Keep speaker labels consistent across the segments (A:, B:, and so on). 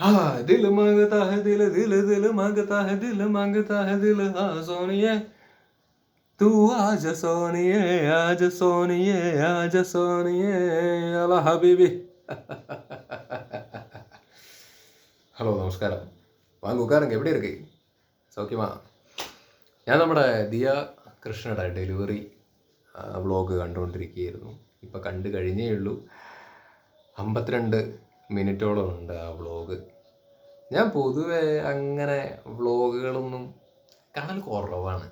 A: हाँ दिल मांगता है दिल दिल दिल मांगता है दिल मांगता है दिल हाँ सोनिए तू आज सोनिए आज सोनिए आज सोनिए അല ഹബീബി. ഹലോ നമസ്കാരം. വാങ്ങ ഉക്കാരങ്ക എവിടെ ഇருக்கு സൗഖ്യമാ? ഞാൻ നമ്മുടെ ദിയ കൃഷ്ണയുടെ ഡെലിവറി വ്ളോഗ് കണ്ടുകൊണ്ടിരിക്കുകയായിരുന്നു. ഇപ്പം കണ്ടു കഴിഞ്ഞേ ഉള്ളൂ. 52 മിനിറ്റോളം ഉണ്ട് ആ വ്ളോഗ്. ഞാൻ പൊതുവെ അങ്ങനെ വ്ളോഗുകളൊന്നും കാണൽ കുറവാണ്.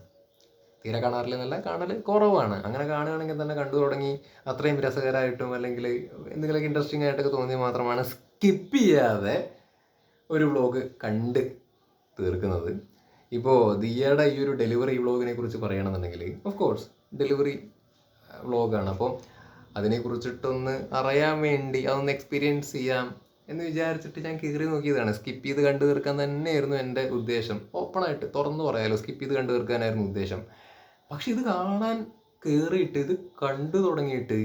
A: തീരെ കാണാറില്ലെന്നല്ല, കാണൽ കുറവാണ്. അങ്ങനെ കാണുകയാണെങ്കിൽ തന്നെ കണ്ടു തുടങ്ങി അത്രയും രസകരമായിട്ടും അല്ലെങ്കിൽ എന്തെങ്കിലുമൊക്കെ ഇൻട്രസ്റ്റിംഗ് ആയിട്ടൊക്കെ തോന്നിയാൽ മാത്രമാണ് സ്കിപ്പ് ചെയ്യാതെ ഒരു വ്ളോഗ് കണ്ട് തീർക്കുന്നത്. ഇപ്പോൾ ദിയയുടെ ഈ ഒരു ഡെലിവറി വ്ളോഗിനെ കുറിച്ച് പറയുകയാണെന്നുണ്ടെങ്കിൽ ഓഫ് കോഴ്സ് ഡെലിവറി വ്ളോഗാണ്. അപ്പോൾ അതിനെക്കുറിച്ചിട്ടൊന്ന് അറിയാൻ വേണ്ടി അതൊന്ന് എക്സ്പീരിയൻസ് ചെയ്യാം എന്ന് വിചാരിച്ചിട്ട് ഞാൻ കയറി നോക്കിയതാണ്. സ്കിപ്പ് ചെയ്ത് കണ്ടു തീർക്കാൻ തന്നെയായിരുന്നു എൻ്റെ ഉദ്ദേശം. ഓപ്പണായിട്ട് തുറന്നു പറയാമല്ലോ, സ്കിപ്പ് ചെയ്ത് കണ്ടു തീർക്കാനായിരുന്നു ഉദ്ദേശം. പക്ഷെ ഇത് കാണാൻ കയറിയിട്ട് ഇത് കണ്ടു തുടങ്ങിയിട്ട്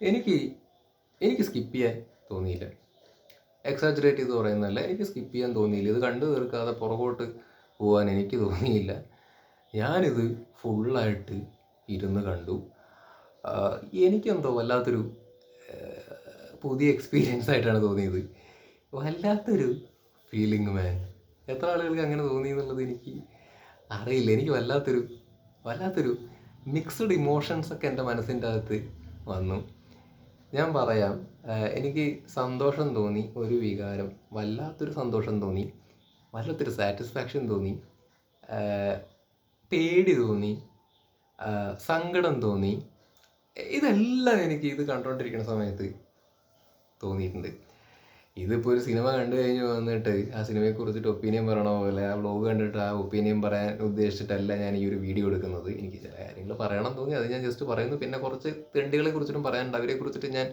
A: എനിക്ക് സ്കിപ്പ് ചെയ്യാൻ തോന്നിയില്ല. എക്സാജറേറ്റ് ചെയ്ത് പറയുന്നതല്ല, എനിക്ക് സ്കിപ്പ് ചെയ്യാൻ തോന്നിയില്ല. ഇത് കണ്ടു തീർക്കാതെ പുറകോട്ട് പോകാൻ എനിക്ക് തോന്നിയില്ല. ഞാനിത് ഫുള്ളായിട്ട് ഇരുന്ന് കണ്ടു. എനിക്കെന്തോ വല്ലാത്തൊരു പുതിയ എക്സ്പീരിയൻസ് ആയിട്ടാണ് തോന്നിയത്. വല്ലാത്തൊരു ഫീലിംഗ് മാൻ. എത്ര ആളുകൾക്ക് അങ്ങനെ തോന്നി എന്നുള്ളത് എനിക്ക് അറിയില്ല. എനിക്ക് വല്ലാത്തൊരു മിക്സ്ഡ് ഇമോഷൻസൊക്കെ എൻ്റെ മനസ്സിൻ്റെ അകത്ത് വന്നു. ഞാൻ പറയാം, എനിക്ക് സന്തോഷം തോന്നി, ഒരു വികാരം, വല്ലാത്തൊരു സന്തോഷം തോന്നി, വല്ലാത്തൊരു സാറ്റിസ്ഫാക്ഷൻ തോന്നി, പേടി തോന്നി, സങ്കടം തോന്നി. ഇതെല്ലാം എനിക്ക് ഇത് കണ്ടുകൊണ്ടിരിക്കുന്ന സമയത്ത് തോന്നിയിട്ടുണ്ട്. ഇതിപ്പോൾ ഒരു സിനിമ കണ്ടു കഴിഞ്ഞ് വന്നിട്ട് ആ സിനിമയെക്കുറിച്ചിട്ട് ഒപ്പീനിയൻ പറയണ പോലെ ആ വ്ളോഗ് കണ്ടിട്ട് ആ ഒപ്പീനിയൻ പറയാൻ ഉദ്ദേശിച്ചിട്ടല്ല ഞാൻ ഈ ഒരു വീഡിയോ എടുക്കുന്നത്. എനിക്ക് ചില കാര്യങ്ങൾ പറയണം തോന്നി, അത് ഞാൻ ജസ്റ്റ് പറയുന്നു. പിന്നെ കുറച്ച് തെണ്ടികളെ കുറിച്ചിട്ടും പറയാനുണ്ട്, അവരെ കുറിച്ചിട്ട് ഞാൻ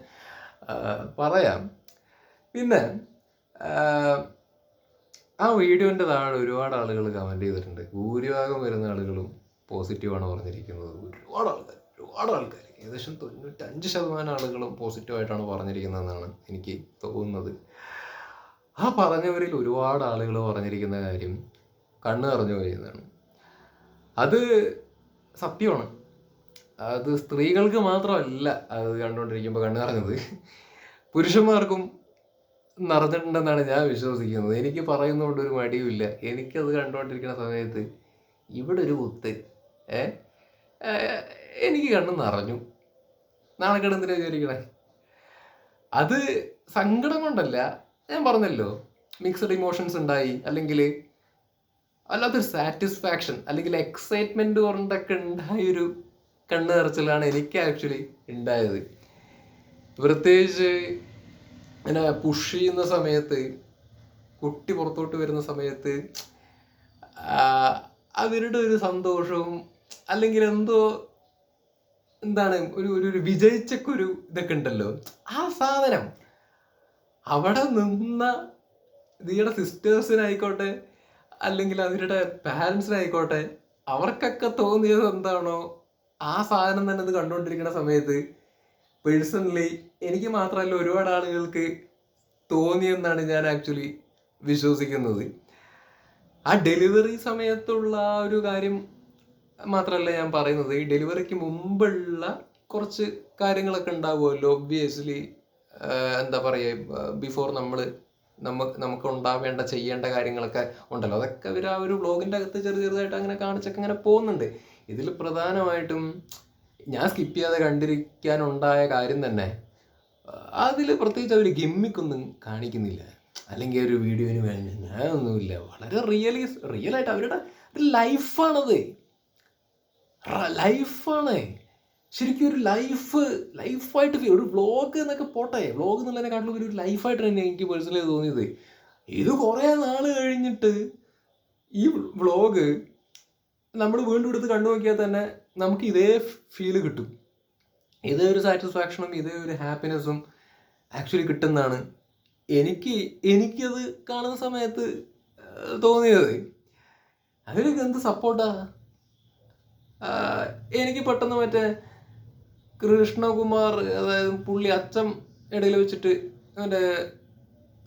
A: പറയാം. പിന്നെ ആ വീഡിയോൻ്റെ താഴെ ഒരുപാട് ആളുകൾ കമൻറ്റ് ചെയ്തിട്ടുണ്ട്. ഭൂരിഭാഗം വരുന്ന ആളുകളും പോസിറ്റീവാണ് പറഞ്ഞിരിക്കുന്നത്. ഒരുപാട് ആൾക്കാർ ഏകദേശം 95% ആളുകളും പോസിറ്റീവായിട്ടാണ് പറഞ്ഞിരിക്കുന്നതെന്നാണ് എനിക്ക് തോന്നുന്നത്. ആ പറഞ്ഞവരിൽ ഒരുപാട് ആളുകൾ പറഞ്ഞിരിക്കുന്ന കാര്യം കണ്ണ് നിറഞ്ഞു കഴിയുന്നതാണ്. അത് സത്യമാണ്. അത് സ്ത്രീകൾക്ക് മാത്രമല്ല അത് കണ്ടുകൊണ്ടിരിക്കുമ്പോൾ കണ്ണ് നിറഞ്ഞത്, പുരുഷന്മാർക്കും നിറഞ്ഞിട്ടുണ്ടെന്നാണ് ഞാൻ വിശ്വസിക്കുന്നത്. എനിക്ക് പറയുന്നതുകൊണ്ടൊരു മടിയുമില്ല. എനിക്കത് കണ്ടുകൊണ്ടിരിക്കുന്ന സമയത്ത് ഇവിടെ ഒരു കുത്ത് എനിക്ക് കണ്ണ് നിറഞ്ഞു. നാണക്കേട് എന്തിനാ വിചാരിക്കണേ? അത് സങ്കടം കൊണ്ടല്ല, ഞാൻ പറഞ്ഞല്ലോ, മിക്സഡ് ഇമോഷൻസ് ഉണ്ടായി, അല്ലെങ്കിൽ അല്ലാത്തൊരു സാറ്റിസ്ഫാക്ഷൻ അല്ലെങ്കിൽ എക്സൈറ്റ്മെൻറ്റ് കൊണ്ടൊക്കെ ഉണ്ടായൊരു കണ്ണ് നിറച്ചിലാണ് എനിക്ക് ആക്ച്വലി ഉണ്ടായത്. പ്രത്യേകിച്ച് ഇങ്ങനെ പുഷ് ചെയ്യുന്ന സമയത്ത്, കുട്ടി പുറത്തോട്ട് വരുന്ന സമയത്ത് അവരുടെ ഒരു സന്തോഷവും അല്ലെങ്കിൽ എന്താണ് ഒരു വിജയിച്ചൊക്കെ ഒരു ഇതൊക്കെ ഉണ്ടല്ലോ, ആ സാധനം അവിടെ നിന്ന ദിയുടെ സിസ്റ്റേഴ്സിനായിക്കോട്ടെ അല്ലെങ്കിൽ അവരുടെ പാരൻസിനായിക്കോട്ടെ അവർക്കൊക്കെ തോന്നിയത് എന്താണോ ആ സാധനം തന്നെ ഇത് കണ്ടുകൊണ്ടിരിക്കുന്ന സമയത്ത് പേഴ്സണലി എനിക്ക് മാത്രമല്ല ഒരുപാട് ആളുകൾക്ക് തോന്നിയെന്നാണ് ഞാൻ ആക്ച്വലി വിശ്വസിക്കുന്നത്. ആ ഡെലിവറി സമയത്തുള്ള ആ ഒരു കാര്യം മാത്രമല്ല ഞാൻ പറയുന്നത്, ഈ ഡെലിവറിക്ക് മുമ്പുള്ള കുറച്ച് കാര്യങ്ങളൊക്കെ ഉണ്ടാവുമല്ലോ. ഒബ്വിയസ്ലി എന്താ പറയുക, ബിഫോർ നമുക്ക് ഉണ്ടാവേണ്ട ചെയ്യേണ്ട കാര്യങ്ങളൊക്കെ ഉണ്ടല്ലോ. അതൊക്കെ അവർ ആ ഒരു വ്ളോഗിൻ്റെ അകത്ത് ചെറുതായിട്ട് അങ്ങനെ കാണിച്ചൊക്കെ അങ്ങനെ പോകുന്നുണ്ട്. ഇതിൽ പ്രധാനമായിട്ടും ഞാൻ സ്കിപ്പ് ചെയ്യാതെ കണ്ടിരിക്കാനുണ്ടായ കാര്യം തന്നെ, അതിൽ പ്രത്യേകിച്ച് അവർ ഗിമ്മിക്കൊന്നും കാണിക്കുന്നില്ല, അല്ലെങ്കിൽ ഒരു വീഡിയോന് വേണ്ടി ഞാനൊന്നുമില്ല. വളരെ റിയലായിട്ട് അവരുടെ ലൈഫാണത്. ശരിക്കും ഒരു ലൈഫായിട്ട് ഒരു വ്ളോഗ് എന്നൊക്കെ പോട്ടെ, വ്ളോഗ് എന്നുള്ളതിനെക്കാട്ടിലും ഒരു ലൈഫായിട്ട് തന്നെ എനിക്ക് പേഴ്സണലി തോന്നിയത്. ഇത് കുറേ നാൾ കഴിഞ്ഞിട്ട് ഈ വ്ളോഗ് നമ്മൾ വീണ്ടും എടുത്ത് കണ്ടു നോക്കിയാൽ തന്നെ നമുക്ക് ഇതേ ഫീല് കിട്ടും, ഇതേ ഒരു സാറ്റിസ്ഫാക്ഷനും ഇതേ ഒരു ഹാപ്പിനെസ്സും ആക്ച്വലി കിട്ടുന്നതാണ് എനിക്കത് കാണുന്ന സമയത്ത് തോന്നിയത്. അവരൊക്കെ എന്ത് സപ്പോർട്ടാ. എനിക്ക് പെട്ടെന്ന് മറ്റേ കൃഷ്ണകുമാർ, അതായത് പുള്ളി അച്ഛൻ ഇടയിൽ വെച്ചിട്ട് മറ്റേ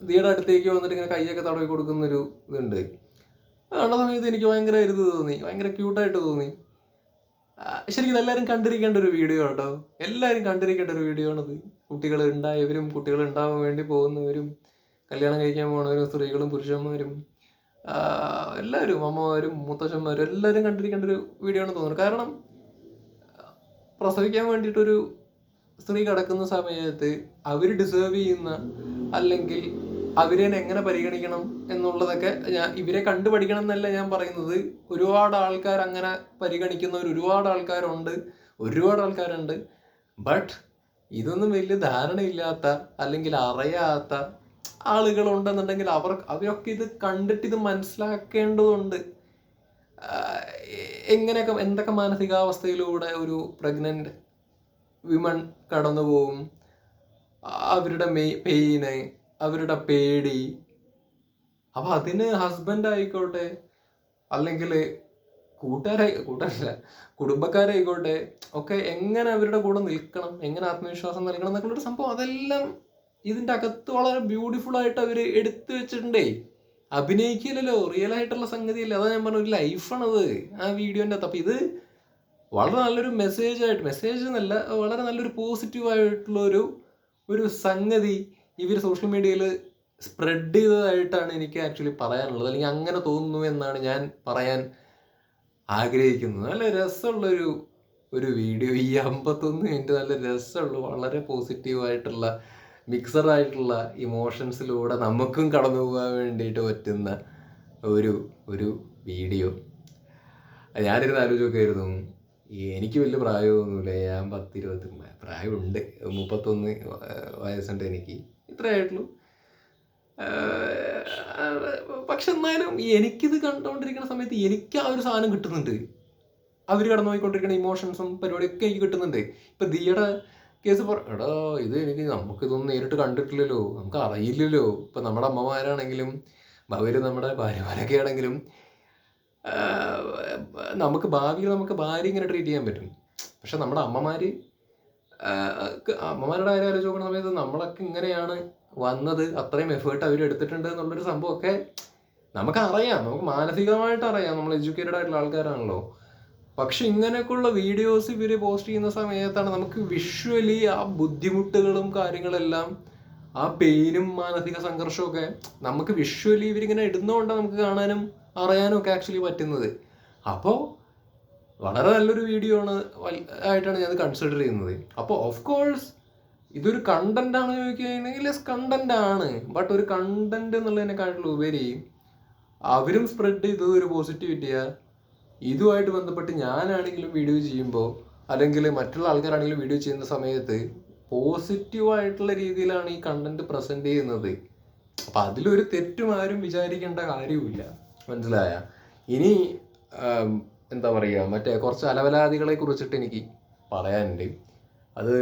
A: ദിയുടെ അടുത്തേക്ക് വന്നിട്ട് ഇങ്ങനെ കൈയൊക്കെ തടവി കൊടുക്കുന്നൊരു ഇതുണ്ട്. കണ്ട സമയത്ത് എനിക്ക് ഭയങ്കര ഇത് തോന്നി, ഭയങ്കര ക്യൂട്ടായിട്ട് തോന്നി. ശരിക്കും എല്ലാവരും കണ്ടിരിക്കേണ്ട ഒരു വീഡിയോ കേട്ടോ, എല്ലാവരും കണ്ടിരിക്കേണ്ട ഒരു വീഡിയോ ആണത്. കുട്ടികൾ ഉണ്ടായവരും കുട്ടികൾ ഉണ്ടാവാൻ വേണ്ടി പോകുന്നവരും കല്യാണം കഴിക്കാൻ പോകുന്നവരും സ്ത്രീകളും പുരുഷന്മാരും എല്ലാവരും അമ്മമാരും മുത്തശ്ശന്മാരും എല്ലാവരും കണ്ടിരിക്കേണ്ട ഒരു വീഡിയോ ആണെന്ന് തോന്നുന്നു. കാരണം പ്രസവിക്കാൻ വേണ്ടിയിട്ടൊരു സ്ത്രീ കിടക്കുന്ന സമയത്ത് അവർ ഡിസേർവ് ചെയ്യുന്ന അല്ലെങ്കിൽ അവരെ എങ്ങനെ പരിഗണിക്കണം എന്നുള്ളതൊക്കെ ഇവരെ കണ്ടുപഠിക്കണം എന്നല്ല ഞാൻ പറയുന്നത്. ഒരുപാട് ആൾക്കാർ അങ്ങനെ പരിഗണിക്കുന്നവർ ഒരുപാട് ആൾക്കാരുണ്ട്. ബട്ട് ഇതൊന്നും വലിയ ധാരണയില്ലാത്ത അല്ലെങ്കിൽ അറിയാത്ത ആളുകളുണ്ടെന്നുണ്ടെങ്കിൽ അവരൊക്കെ ഇത് കണ്ടിട്ട് ഇത് മനസ്സിലാക്കേണ്ടതുണ്ട്. എങ്ങനെയൊക്കെ എന്തൊക്കെ മാനസികാവസ്ഥയിലൂടെ ഒരു പ്രഗ്നന്റ് വിമൺ കടന്നു പോകും, അവരുടെ പെയിന്, അവരുടെ പേടി. അപ്പം അതിന് ഹസ്ബൻഡ് ആയിക്കോട്ടെ അല്ലെങ്കിൽ കുടുംബക്കാരായിക്കോട്ടെ ഒക്കെ എങ്ങനെ അവരുടെ കൂടെ നിൽക്കണം, എങ്ങനെ ആത്മവിശ്വാസം നൽകണം എന്നൊക്കെയുള്ളൊരു സംഭവം അതെല്ലാം ഇതിൻ്റെ അകത്ത് വളരെ ബ്യൂട്ടിഫുൾ ആയിട്ട് അവർ എടുത്തു വെച്ചിട്ടുണ്ടേ. അഭിനയിക്കില്ലല്ലോ, റിയൽ ആയിട്ടുള്ള സംഗതിയല്ലേ. അതാ ഞാൻ പറഞ്ഞ ഒരു ലൈഫാണത് ആ വീഡിയോൻ്റെ അകത്ത്. അപ്പം ഇത് വളരെ നല്ലൊരു മെസ്സേജ് എന്നല്ല, വളരെ നല്ലൊരു പോസിറ്റീവായിട്ടുള്ള ഒരു സംഗതി ഇവർ സോഷ്യൽ മീഡിയയിൽ സ്പ്രെഡ് ചെയ്തതായിട്ടാണ് എനിക്ക് ആക്ച്വലി പറയാനുള്ളത്. അല്ലെങ്കിൽ അങ്ങനെ തോന്നുന്നു എന്നാണ് ഞാൻ പറയാൻ ആഗ്രഹിക്കുന്നത്. നല്ല രസമുള്ളൊരു വീഡിയോ. ഈ 51 മിനിറ്റ് നല്ല രസമുള്ള വളരെ പോസിറ്റീവായിട്ടുള്ള മിക്സഡായിട്ടുള്ള ഇമോഷൻസിലൂടെ നമുക്കും കടന്നു പോകാൻ വേണ്ടിയിട്ട് പറ്റുന്ന ഒരു വീഡിയോ. ഞാനിരുന്ന് ആലോചിച്ചൊക്കെയായിരുന്നു, എനിക്ക് വലിയ പ്രായമൊന്നുമില്ല, ഞാൻ 10-20 പ്രായമുണ്ട്, 31 വയസ്സുണ്ട് എനിക്ക്, ഇത്രയായിട്ടുള്ളൂ. പക്ഷെ എന്നാലും എനിക്കിത് കണ്ടുകൊണ്ടിരിക്കുന്ന സമയത്ത് എനിക്ക് ആ ഒരു സാധനം കിട്ടുന്നുണ്ട്. അവർ കടന്നു പോയിക്കൊണ്ടിരിക്കുന്ന ഇമോഷൻസും പരിപാടിയൊക്കെ എനിക്ക് കിട്ടുന്നുണ്ട്. ഇപ്പം ദിയുടെ കേസ് എടാ നമുക്കിതൊന്നും നേരിട്ട് കണ്ടിട്ടില്ലല്ലോ, നമുക്ക് അറിയില്ലല്ലോ. ഇപ്പം നമ്മുടെ അമ്മമാരാണെങ്കിലും അവർ നമ്മുടെ ഭാര്യമാരൊക്കെ ആണെങ്കിലും നമുക്ക് ഭാവിയിൽ നമുക്ക് ഭാര്യ ഇങ്ങനെ ട്രീറ്റ് ചെയ്യാൻ പറ്റും. പക്ഷെ നമ്മുടെ അമ്മമാരുടെ കാര്യം ആലോചിച്ച് നോക്കുന്ന സമയത്ത് നമ്മളൊക്കെ ഇങ്ങനെയാണ് വന്നത്, അത്രയും എഫേർട്ട് അവർ എടുത്തിട്ടുണ്ട് എന്നുള്ളൊരു സംഭവമൊക്കെ നമുക്കറിയാം, നമുക്ക് മാനസികമായിട്ട് അറിയാം, നമ്മൾ എഡ്യൂക്കേറ്റഡ് ആയിട്ടുള്ള ആൾക്കാരാണല്ലോ. പക്ഷെ ഇങ്ങനെയൊക്കെയുള്ള വീഡിയോസ് ഇവർ പോസ്റ്റ് ചെയ്യുന്ന സമയത്താണ് നമുക്ക് വിഷ്വലി ആ ബുദ്ധിമുട്ടുകളും കാര്യങ്ങളെല്ലാം, ആ പെയിനും മാനസിക സംഘർഷമൊക്കെ നമുക്ക് വിഷ്വലി ഇവരിങ്ങനെ ഇടുന്നതുകൊണ്ടാണ് നമുക്ക് കാണാനും അറിയാനും ഒക്കെ ആക്ച്വലി പറ്റുന്നത്. അപ്പോൾ വളരെ നല്ലൊരു വീഡിയോ ആയിട്ടാണ് ഞാൻ കൺസിഡർ ചെയ്യുന്നത്. അപ്പോൾ ഓഫ് കോഴ്സ് ഇതൊരു കണ്ടന്റ് ആണ് ചോദിക്കുകയാണെങ്കിൽ കണ്ടന്റ് ആണ്. ബട്ട് ഒരു കണ്ടന്റ് എന്നുള്ളതിനെക്കാട്ടിലും ഉപരി അവരും സ്പ്രെഡ് ചെയ്തത് ഒരു പോസിറ്റിവിറ്റിയാ. ഇതുമായിട്ട് ബന്ധപ്പെട്ട് ഞാനാണെങ്കിലും വീഡിയോ ചെയ്യുമ്പോൾ അല്ലെങ്കിൽ മറ്റുള്ള ആൾക്കാരാണെങ്കിലും വീഡിയോ ചെയ്യുന്ന സമയത്ത് പോസിറ്റീവായിട്ടുള്ള രീതിയിലാണ് ഈ കണ്ടന്റ് പ്രസന്റ് ചെയ്യുന്നത്. അപ്പം അതിലൊരു തെറ്റും ആരും വിചാരിക്കേണ്ട കാര്യവുമില്ല, മനസ്സിലായ? ഇനി എന്താ പറയുക, മറ്റേ കുറച്ച് അലവലാദികളെ കുറിച്ചിട്ട് എനിക്ക് പറയാനുണ്ട്. അത്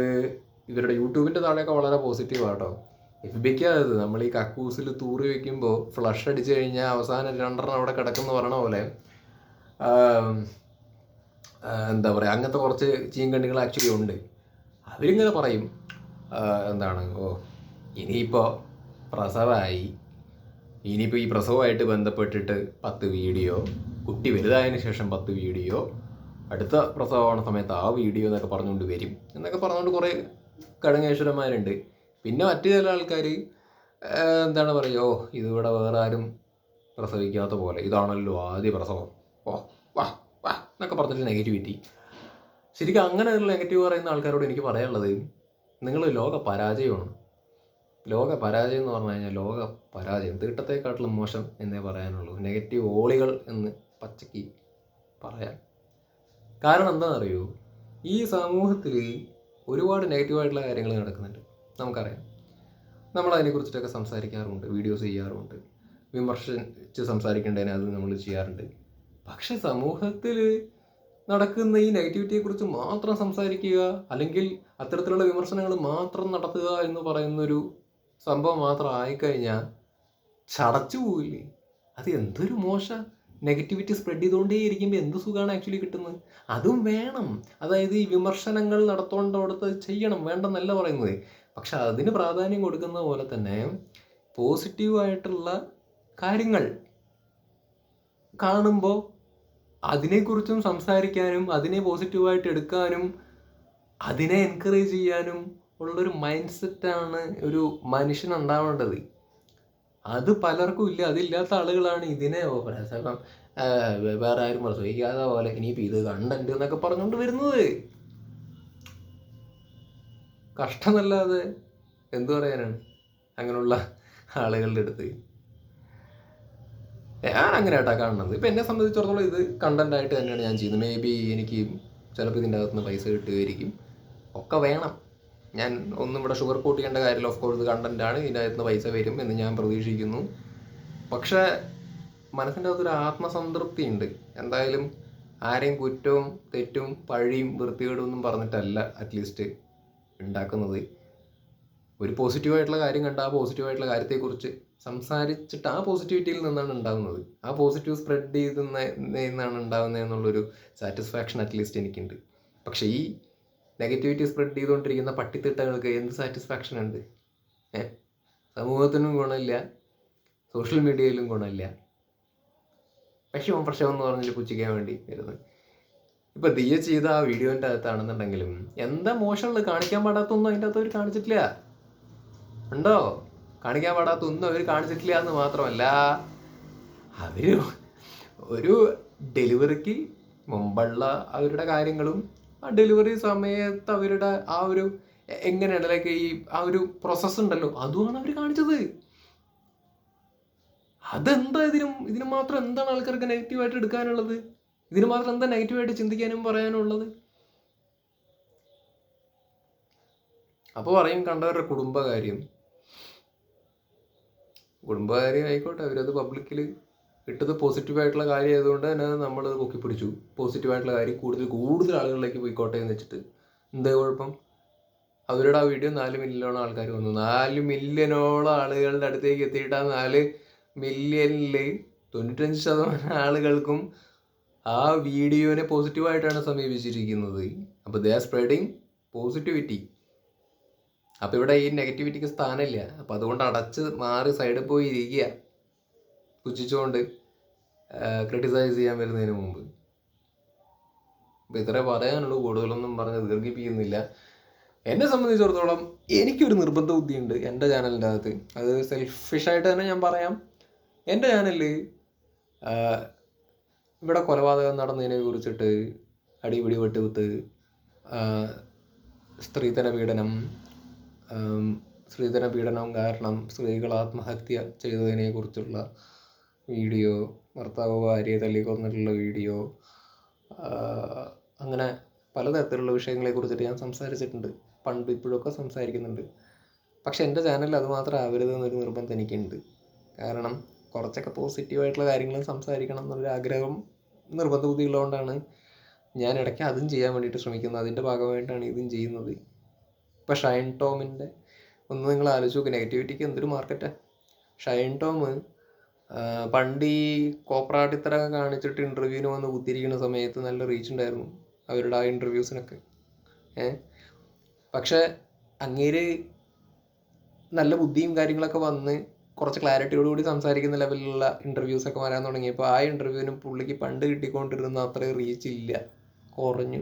A: ഇവരുടെ യൂട്യൂബിൻ്റെ താഴെയൊക്കെ വളരെ പോസിറ്റീവാട്ടോ. FBക്കത് നമ്മൾ ഈ കക്കൂസിൽ തൂറി വയ്ക്കുമ്പോൾ ഫ്ലഷ് അടിച്ചു കഴിഞ്ഞാൽ അവസാനം 2 അവിടെ കിടക്കുന്ന പറയണ പോലെ എന്താ പറയുക, അങ്ങനത്തെ കുറച്ച് ചീങ്കണ്ണികൾ ആക്ച്വലി ഉണ്ട്. അവരിങ്ങനെ പറയും എന്താണ്, ഇനിയിപ്പോൾ പ്രസവമായി, ഇനിയിപ്പോൾ ഈ പ്രസവമായിട്ട് ബന്ധപ്പെട്ടിട്ട് 10 വീഡിയോ, കുട്ടി വലുതായതിനു ശേഷം 10 വീഡിയോ, അടുത്ത പ്രസവമാണ സമയത്ത് ആ വീഡിയോ എന്നൊക്കെ പറഞ്ഞുകൊണ്ട് വരും എന്നൊക്കെ പറഞ്ഞുകൊണ്ട് കുറേ കടങ്ങേശ്വരന്മാരുണ്ട്. പിന്നെ മറ്റു ചില ആൾക്കാർ എന്താണ് പറയുക, ഇതിവിടെ വേറെ ആരും പ്രസവിക്കാത്ത പോലെ, ഇതാണല്ലോ ആദ്യ പ്രസവം, വാ എന്നൊക്കെ പറഞ്ഞിട്ട് നെഗറ്റിവിറ്റി. ശരിക്കും അങ്ങനെയുള്ള നെഗറ്റീവ് പറയുന്ന ആൾക്കാരോട് എനിക്ക് പറയാനുള്ളത്, നിങ്ങൾ ലോക പരാജയമാണ്. ലോക പരാജയം എന്ന് പറഞ്ഞു കഴിഞ്ഞാൽ ലോക പരാജയം, തീട്ടത്തെക്കാട്ടിലും മോശം എന്നേ പറയാനുള്ളൂ. നെഗറ്റീവ് ഓളികൾ എന്ന് പച്ചയ്ക്ക് പറയാം. കാരണം എന്താണെന്നറിയോ, ഈ സമൂഹത്തിൽ ഒരുപാട് നെഗറ്റീവായിട്ടുള്ള കാര്യങ്ങൾ നടക്കുന്നുണ്ട്, നമുക്കറിയാം. നമ്മളതിനെക്കുറിച്ചിട്ടൊക്കെ സംസാരിക്കാറുണ്ട്, വീഡിയോസ് ചെയ്യാറുണ്ട്, വിമർശിച്ച് സംസാരിക്കേണ്ടതിന് അത് നമ്മൾ ചെയ്യാറുണ്ട്. പക്ഷെ സമൂഹത്തിൽ നടക്കുന്ന ഈ നെഗറ്റിവിറ്റിയെക്കുറിച്ച് മാത്രം സംസാരിക്കുക അല്ലെങ്കിൽ അത്തരത്തിലുള്ള വിമർശനങ്ങൾ മാത്രം നടത്തുക എന്ന് പറയുന്നൊരു സംഭവം മാത്രം ആയിക്കഴിഞ്ഞാൽ ചടച്ചു പോവില്ലേ? അത് എന്തൊരു മോശം. നെഗറ്റിവിറ്റി സ്പ്രെഡ് ചെയ്തുകൊണ്ടേ ഇരിക്കുമ്പോൾ എന്ത് സുഖമാണ് ആക്ച്വലി കിട്ടുന്നത്. അതും വേണം, അതായത് ഈ വിമർശനങ്ങൾ നടത്തോണ്ടടുത്ത് ചെയ്യണം, വേണ്ടെന്നല്ല പറയുന്നത്. പക്ഷെ അതിന് പ്രാധാന്യം കൊടുക്കുന്ന പോലെ തന്നെ പോസിറ്റീവായിട്ടുള്ള കാര്യങ്ങൾ കാണുമ്പോൾ അതിനെക്കുറിച്ചും സംസാരിക്കാനും അതിനെ പോസിറ്റീവായിട്ട് എടുക്കാനും അതിനെ എൻകറേജ് ചെയ്യാനും ഉള്ളൊരു മൈൻഡ് സെറ്റാണ് ഒരു മനുഷ്യനുണ്ടാവേണ്ടത്. അത് പലർക്കും ഇല്ല. അതില്ലാത്ത ആളുകളാണ് ഇതിനെ വേറെ ആരും പ്രസവിക്കാതെ പോലെ ഇനിയിപ്പോൾ ഇത് കണ്ടന്റ് എന്നൊക്കെ പറഞ്ഞുകൊണ്ട് വരുന്നത്. കഷ്ടമല്ലാതെ എന്തു പറയാനാണ് അങ്ങനെയുള്ള ആളുകളുടെ അടുത്ത്. ഞാൻ അങ്ങനെ ആയിട്ടാ കാണുന്നത്. ഇപ്പം എന്നെ സംബന്ധിച്ചിടത്തോളം ഇത് കണ്ടന്റായിട്ട് തന്നെയാണ് ഞാൻ ചെയ്യുന്നത്. മേ ബി എനിക്ക് ചിലപ്പോൾ ഇതിൻ്റെ അകത്തുനിന്ന് പൈസ കിട്ടുമായിരിക്കും. ഒക്കെ വേണം. ഞാൻ ഒന്നും ഇവിടെ ഷുഗർ കോട്ട് ചെയ്യേണ്ട കാര്യമില്ല. ഓഫ് കോഴ്സ് ഇത് കണ്ടന്റാണ്, ഇതിൻ്റെ അകത്തുനിന്ന് പൈസ വരും എന്ന് ഞാൻ പ്രതീക്ഷിക്കുന്നു. പക്ഷേ മനസ്സിൻ്റെ അകത്തൊരു ആത്മസംതൃപ്തി ഉണ്ട്. എന്തായാലും ആരെയും കുറ്റവും തെറ്റും പഴിയും വൃത്തികേടും ഒന്നും പറഞ്ഞിട്ടല്ല അറ്റ്ലീസ്റ്റ് ഉണ്ടാക്കുന്നത്. ഒരു പോസിറ്റീവായിട്ടുള്ള കാര്യം കണ്ട് ആ പോസിറ്റീവായിട്ടുള്ള കാര്യത്തെക്കുറിച്ച് സംസാരിച്ചിട്ട് ആ പോസിറ്റിവിറ്റിയിൽ നിന്നാണ് ഉണ്ടാകുന്നത്. ആ പോസിറ്റീവ് സ്പ്രെഡ് ചെയ്തുന്നാണ് ഉണ്ടാകുന്നത് എന്നുള്ളൊരു സാറ്റിസ്ഫാക്ഷൻ അറ്റ്ലീസ്റ്റ് എനിക്കുണ്ട്. പക്ഷേ ഈ നെഗറ്റിവിറ്റി സ്പ്രെഡ് ചെയ്തുകൊണ്ടിരിക്കുന്ന പട്ടിത്തിട്ടകൾക്ക് എന്ത് സാറ്റിസ്ഫാക്ഷൻ ഉണ്ട്? സമൂഹത്തിനും ഗുണമില്ല, സോഷ്യൽ മീഡിയയിലും ഗുണമില്ല. പ്രശ്നം എന്ന് പറഞ്ഞിട്ട് പുച്ഛിക്കാൻ വേണ്ടി വരുന്നത്. ഇപ്പം ദിയ ചെയ്ത ആ വീഡിയോൻ്റെ അകത്താണെന്നുണ്ടെങ്കിലും എന്താ മോശമുള്ളത്? കാണിക്കാൻ പാടാത്തൊന്നും അതിൻ്റെ അകത്ത് അവർ കാണിച്ചിട്ടില്ല. ഉണ്ടോ? കാണിക്കാൻ പാടാത്തൊന്നും അവർ കാണിച്ചിട്ടില്ല എന്ന് മാത്രമല്ല, അവർ ഒരു ഡെലിവറിക്ക് മുമ്പുള്ള അവരുടെ കാര്യങ്ങളും ആ ഡെലിവറി സമയത്ത് അവരുടെ ആ ഒരു എങ്ങനെയാണ് ലൈക്ക് ഈ ആ ഒരു പ്രോസസ്സ് ഉണ്ടല്ലോ, അതുമാണ് അവർ കാണിച്ചത്. അതെന്താ ഇതിന് മാത്രം എന്താണ് ആൾക്കാർക്ക് നെഗറ്റീവായിട്ട് എടുക്കാനുള്ളത്? ഇതിന് മാത്രം എന്താ നെഗറ്റീവായിട്ട് ചിന്തിക്കാനും പറയാനുള്ളത്? അപ്പോൾ പറയും കണ്ടവരുടെ കുടുംബകാര്യം ആയിക്കോട്ടെ, അവരത് പബ്ലിക്കിൽ ഇട്ടത് പോസിറ്റീവായിട്ടുള്ള കാര്യം ആയതുകൊണ്ട് തന്നെ നമ്മളത് പൊക്കിപ്പിടിച്ചു. പോസിറ്റീവായിട്ടുള്ള കാര്യം കൂടുതൽ ആളുകളിലേക്ക് പോയിക്കോട്ടെ എന്ന് വെച്ചിട്ട് എന്താ കുഴപ്പം? അവരുടെ ആ വീഡിയോ 4 മില്യണോളം ആൾക്കാർ വന്നു. 4 മില്യണോളം ആളുകളുടെ അടുത്തേക്ക് എത്തിയിട്ട് ആ 4 മില്യണിൽ 95% ആളുകൾക്കും ആ വീഡിയോനെ പോസിറ്റീവായിട്ടാണ് സമീപിച്ചിരിക്കുന്നത്. അപ്പോൾ ദേ ആർ സ്പ്രെഡിങ് പോസിറ്റിവിറ്റി. അപ്പോൾ ഇവിടെ ഈ നെഗറ്റിവിറ്റിക്ക് സ്ഥാനമില്ല. അപ്പോൾ അതുകൊണ്ട് അടച്ച് മാറി സൈഡിൽ പോയി ഇരിക്കുക, പുച്ഛിച്ചുകൊണ്ട് ക്രിട്ടിസൈസ് ചെയ്യാൻ വരുന്നതിന് മുമ്പ്. അപ്പോൾ ഇത്രേ പറയാനുള്ളൂ. കൂടുതലൊന്നും പറഞ്ഞ് ദീർഘിപ്പിക്കുന്നില്ല. എന്നെ സംബന്ധിച്ചിടത്തോളം എനിക്കൊരു നിർബന്ധ ബുദ്ധിയുണ്ട് എൻ്റെ ചാനലിൻ്റെ അകത്ത്. അത് സെൽഫിഷായിട്ട് തന്നെ ഞാൻ പറയാം. എൻ്റെ ചാനലിൽ ഇവിടെ കൊലപാതകം നടന്നതിനെ കുറിച്ചിട്ട് അടിപിടി വെട്ടുകുത്ത്, സ്ത്രീധന പീഡനം കാരണം സ്ത്രീകൾ ആത്മഹത്യ ചെയ്തതിനെ കുറിച്ചുള്ള വീഡിയോ, ഭർത്താവ് ഭാര്യയെ തല്ലിക്കൊന്നിട്ടുള്ള വീഡിയോ, അങ്ങനെ പലതരത്തിലുള്ള വിഷയങ്ങളെ കുറിച്ചിട്ട് ഞാൻ സംസാരിച്ചിട്ടുണ്ട്. പണ്ട് ഇപ്പോഴൊക്കെ സംസാരിക്കുന്നുണ്ട്. പക്ഷെ എൻ്റെ ചാനലിൽ അത് മാത്രം ആവരുതെന്നൊരു നിർബന്ധം എനിക്കുണ്ട്. കാരണം കുറച്ചൊക്കെ പോസിറ്റീവായിട്ടുള്ള കാര്യങ്ങളും സംസാരിക്കണം എന്നൊരു ആഗ്രഹം, നിർബന്ധ ബുദ്ധിയുള്ളതുകൊണ്ടാണ് ഞാൻ ഇടയ്ക്ക് അതും ചെയ്യാൻ വേണ്ടിയിട്ട് ശ്രമിക്കുന്നത്. അതിൻ്റെ ഭാഗമായിട്ടാണ് ഇതും ചെയ്യുന്നത്. ഇപ്പം ഷൈൻ ടോമിൻ്റെ ഒന്ന് നിങ്ങൾ ആലോചിച്ച് നോക്ക്, നെഗറ്റിവിറ്റിക്ക് എന്തൊരു മാർക്കറ്റാണ്. ഷൈൻ ടോം പണ്ട് ഈ കോപ്രാട്ടിത്തരൊക്കെ കാണിച്ചിട്ട് ഇൻ്റർവ്യൂവിന് വന്ന് കുത്തിയിരിക്കുന്ന സമയത്ത് നല്ല റീച്ച് ഉണ്ടായിരുന്നു അവരുടെ ആ ഇൻ്റർവ്യൂസിനൊക്കെ. പക്ഷേ അങ്ങേര് നല്ല ബുദ്ധിയും കാര്യങ്ങളൊക്കെ വന്ന് കുറച്ച് ക്ലാരിറ്റിയോടുകൂടി സംസാരിക്കുന്ന ലെവലിലുള്ള ഇൻ്റർവ്യൂസൊക്കെ വരാൻ തുടങ്ങിയപ്പോൾ ആ ഇൻ്റർവ്യൂവിനും പുള്ളിക്ക് പണ്ട് കിട്ടിക്കൊണ്ടിരുന്ന അത്രയും റീച്ച് ഇല്ല, കുറഞ്ഞു.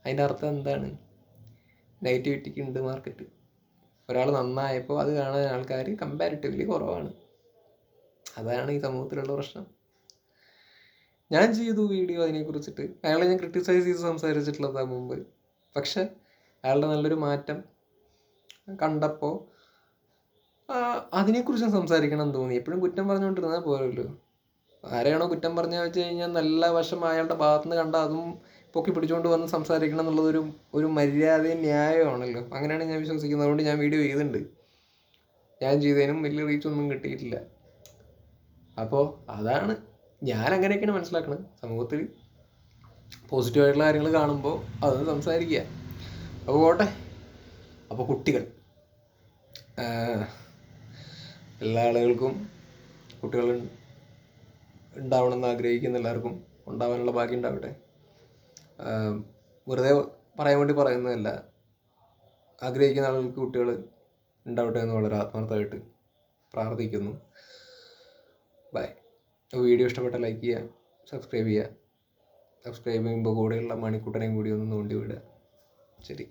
A: അതിൻ്റെ അർത്ഥം എന്താണ്? നെഗറ്റിവിറ്റിക്ക് ഉണ്ട് മാർക്കറ്റ്. ഒരാൾ നന്നായപ്പോൾ അത് കാണാൻ ആൾക്കാർ കമ്പാരിറ്റീവ്ലി കുറവാണ്. അതാണ് ഈ സമൂഹത്തിലുള്ള പ്രശ്നം. ഞാൻ ചെയ്തു വീഡിയോ അതിനെക്കുറിച്ചിട്ട്, അയാളെ ഞാൻ ക്രിട്ടിസൈസ് ചെയ്ത് സംസാരിച്ചിട്ടുള്ളതാണ് മുമ്പ്. പക്ഷെ അയാളുടെ നല്ലൊരു മാറ്റം കണ്ടപ്പോൾ അതിനെക്കുറിച്ചും സംസാരിക്കണം തോന്നി. എപ്പോഴും കുറ്റം പറഞ്ഞുകൊണ്ടിരുന്നാൽ പോരല്ലോ. ആരെയാണോ കുറ്റം പറഞ്ഞു വെച്ച് കഴിഞ്ഞാൽ നല്ല വശം അയാളുടെ ഭാഗത്തുനിന്ന് കണ്ടാൽ അതും പൊക്കി പിടിച്ചുകൊണ്ട് വന്ന് സംസാരിക്കണം എന്നുള്ളതൊരു ഒരു മര്യാദയും ന്യായമാണല്ലോ. അങ്ങനെയാണ് ഞാൻ വിശ്വസിക്കുന്നത്. അതുകൊണ്ട് ഞാൻ വീഡിയോ ചെയ്തിട്ടുണ്ട്. ഞാൻ ചെയ്തതിനും വലിയ റീച്ചൊന്നും കിട്ടിയിട്ടില്ല. അപ്പോൾ അതാണ് ഞാൻ അങ്ങനെയൊക്കെയാണ് മനസ്സിലാക്കുന്നത്. സമൂഹത്തിൽ പോസിറ്റീവായിട്ടുള്ള കാര്യങ്ങൾ കാണുമ്പോൾ അത് സംസാരിക്കുക. അപ്പോൾ പോട്ടെ. അപ്പോൾ കുട്ടികൾ, എല്ലാ ആളുകൾക്കും കുട്ടികൾ ഉണ്ടാവണമെന്ന് ആഗ്രഹിക്കുന്ന എല്ലാവർക്കും ഉണ്ടാവാനുള്ള ഭാഗ്യം ഉണ്ടാവട്ടെ. വെറുതെ പറയാൻ വേണ്ടി പറയുന്നതല്ല. ആഗ്രഹിക്കുന്ന ആളുകൾക്ക് കുട്ടികൾ ഉണ്ടാവട്ടെ എന്ന് വളരെ ആത്മാർത്ഥമായിട്ട് പ്രാർത്ഥിക്കുന്നു. ബൈ. വീഡിയോ ഇഷ്ടപ്പെട്ട ലൈക്ക് ചെയ്യുക, സബ്സ്ക്രൈബ് ചെയ്യുക. സബ്സ്ക്രൈബ് ചെയ്യുമ്പോൾ കൂടെയുള്ള മണിക്കൂട്ടനെയും കൂടി ഒന്ന് നോണ്ടി വിടുക. ശരി.